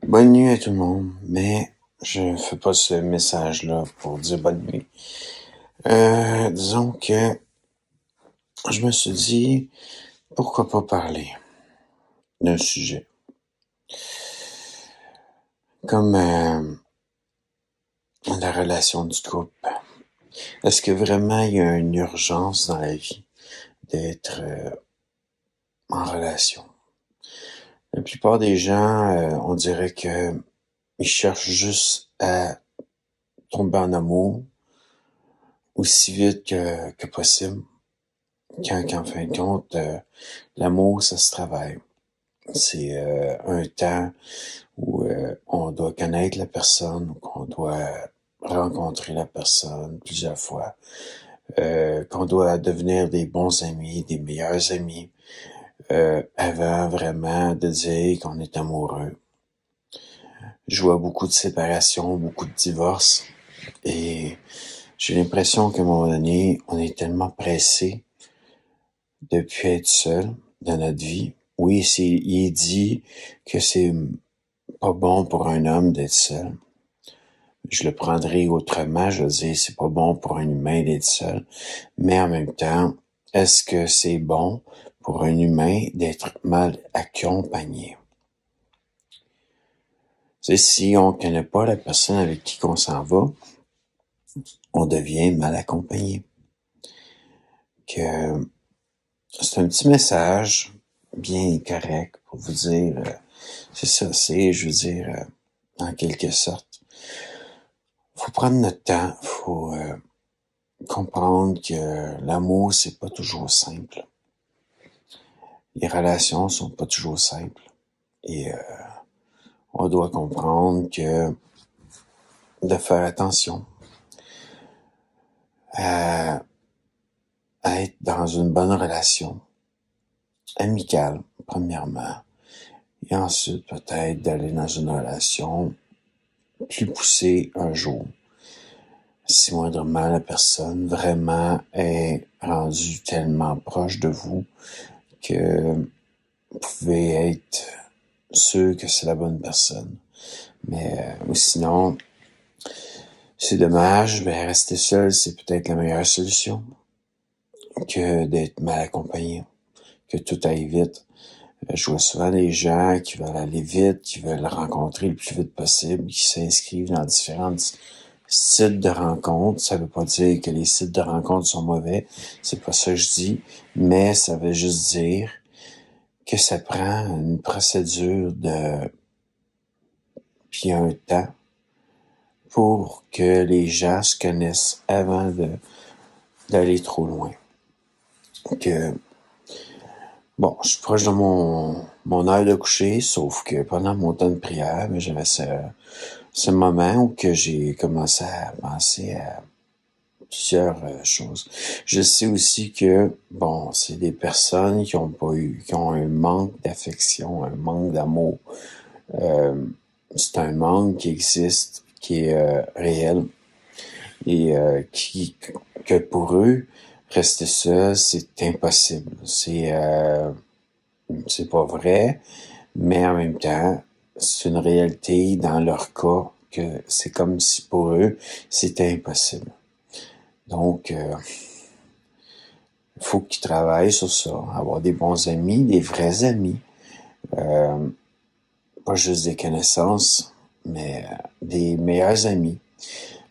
Bonne nuit à tout le monde, mais je fais pas ce message-là pour dire bonne nuit. Disons que je me suis dit, pourquoi pas parler d'un sujet comme la relation du couple. Est-ce que vraiment il y a une urgence dans la vie d'être en relation? La plupart des gens, on dirait que ils cherchent juste à tomber en amour aussi vite que possible. Quand en fin de compte, l'amour, ça se travaille. C'est un temps où on doit connaître la personne, ou qu'on doit rencontrer la personne plusieurs fois, qu'on doit devenir des bons amis, des meilleurs amis, avant vraiment de dire qu'on est amoureux. Je vois beaucoup de séparations, beaucoup de divorces, et j'ai l'impression qu'à un moment donné, on est tellement pressé de plus être seul dans notre vie. Oui, il est dit que c'est pas bon pour un homme d'être seul. Je le prendrai autrement, je veux dire, c'est pas bon pour un humain d'être seul. Mais en même temps, est-ce que c'est bon pour un humain d'être mal accompagné? C'est si on connaît pas la personne avec qui on s'en va, on devient mal accompagné. Que c'est un petit message bien correct pour vous dire, c'est ça, je veux dire, en quelque sorte. Faut prendre notre temps, faut comprendre que l'amour, c'est pas toujours simple. Les relations sont pas toujours simples. Et on doit comprendre que de faire attention à être dans une bonne relation amicale, premièrement, et ensuite peut-être d'aller dans une relation plus poussée un jour. Si moindrement la personne vraiment est rendue tellement proche de vous que vous pouvez être sûr que c'est la bonne personne. Mais sinon, c'est dommage, ben rester seul, c'est peut-être la meilleure solution que d'être mal accompagné, que tout aille vite. Je vois souvent des gens qui veulent aller vite, qui veulent rencontrer le plus vite possible, qui s'inscrivent dans différents sites de rencontres. Ça veut pas dire que les sites de rencontres sont mauvais, c'est pas ça que je dis, mais ça veut juste dire que ça prend une procédure puis un temps pour que les gens se connaissent avant d'aller trop loin. Que bon, je suis proche de mon heure de coucher, sauf que pendant mon temps de prière, j'avais ce moment où que j'ai commencé à penser à plusieurs choses. Je sais aussi que, bon, c'est des personnes qui ont un manque d'affection, un manque d'amour. C'est un manque qui existe, qui est réel, et que pour eux, rester seul, c'est impossible. C'est pas vrai, mais en même temps, c'est une réalité dans leur cas que c'est comme si pour eux, c'était impossible. Donc, il faut qu'ils travaillent sur ça, avoir des bons amis, des vrais amis, pas juste des connaissances, mais des meilleurs amis,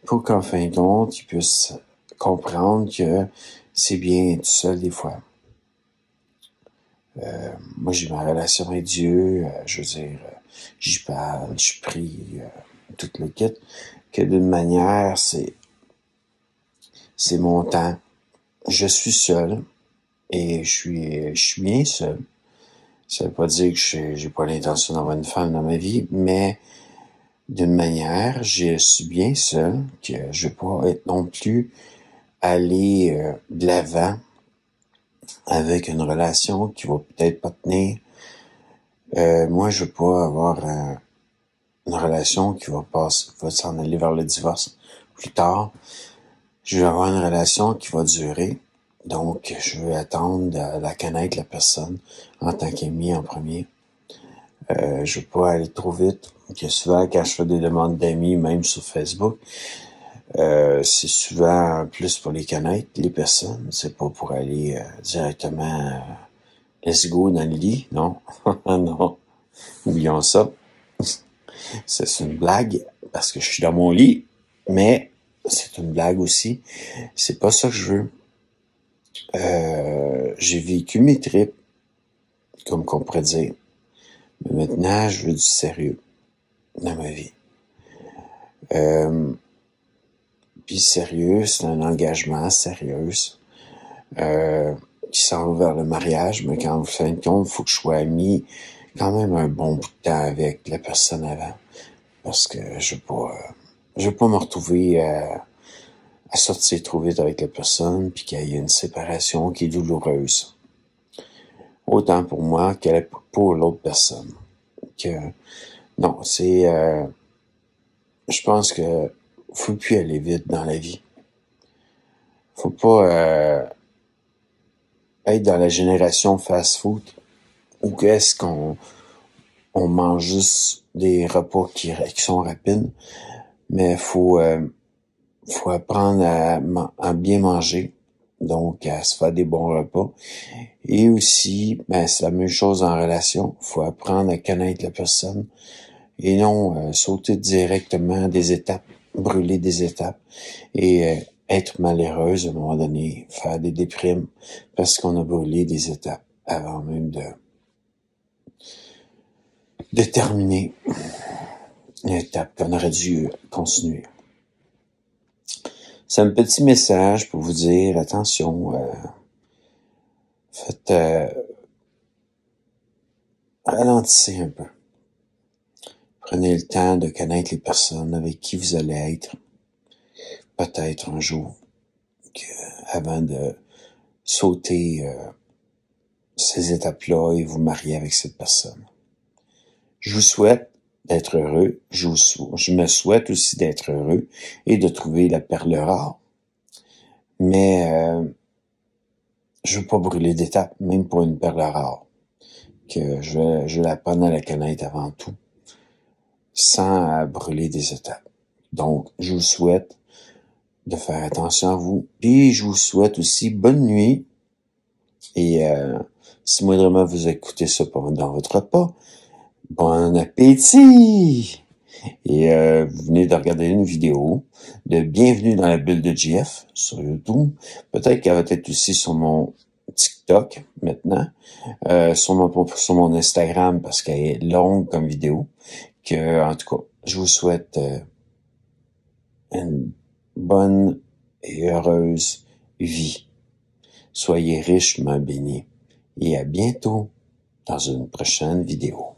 pour qu'en fin de compte, ils puissent comprendre que c'est bien tout seul des fois. Moi, j'ai ma relation avec Dieu, je veux dire, j'y parle, je prie, tout le kit, que d'une manière, c'est mon temps. Je suis seul, et je suis bien seul. Ça veut pas dire que j'ai pas l'intention d'avoir une femme dans ma vie, mais d'une manière, je suis bien seul, que je vais pas être non plus aller de l'avant avec une relation qui va peut-être pas tenir. Moi, je veux pas avoir une relation qui va s'en aller vers le divorce plus tard. Je veux avoir une relation qui va durer. Donc, je veux attendre de la connaître, la personne, en tant qu'ami en premier. Je veux pas aller trop vite. Que souvent, quand je fais des demandes d'amis, même sur Facebook, c'est souvent plus pour les connaître, les personnes. C'est pas pour aller directement let's go dans le lit, non. Non. Oublions ça. C'est une blague, parce que je suis dans mon lit, mais c'est une blague aussi. C'est pas ça que je veux. J'ai vécu mes tripes, comme qu'on pourrait dire. Mais maintenant, je veux du sérieux dans ma vie. Puis sérieux, c'est un engagement sérieux qui s'en va vers le mariage, mais quand vous faites compte, il faut que je sois mis quand même un bon bout de temps avec la personne avant. Parce que je veux pas me retrouver à sortir trop vite avec la personne, puis qu'il y ait une séparation qui est douloureuse. Autant pour moi que pour l'autre personne. Non, je pense que faut plus aller vite dans la vie. Faut pas être dans la génération fast-food où qu'est-ce qu'on mange juste des repas qui sont rapides, mais faut apprendre à bien manger, donc à se faire des bons repas. Et aussi, c'est la même chose en relation. Faut apprendre à connaître la personne et non sauter directement des étapes, brûler des étapes et être malheureuse à un moment donné, faire des déprimes parce qu'on a brûlé des étapes avant même de terminer l'étape qu'on aurait dû continuer. C'est un petit message pour vous dire, attention, ralentissez un peu. Prenez le temps de connaître les personnes avec qui vous allez être, peut-être un jour, avant de sauter ces étapes-là et vous marier avec cette personne. Je vous souhaite d'être heureux, je me souhaite aussi d'être heureux et de trouver la perle rare. Mais je veux pas brûler d'étapes, même pour une perle rare. Que je vais apprendre à la connaître avant tout, sans brûler des étapes. Donc, je vous souhaite de faire attention à vous. Puis, je vous souhaite aussi bonne nuit. Et si moindrement vous écoutez ça pendant votre repas, bon appétit! Et vous venez de regarder une vidéo de Bienvenue dans la bulle de JF sur YouTube. Peut-être qu'elle va être aussi sur mon TikTok maintenant, sur mon Instagram parce qu'elle est longue comme vidéo. En tout cas, je vous souhaite une bonne et heureuse vie. Soyez richement bénis et à bientôt dans une prochaine vidéo.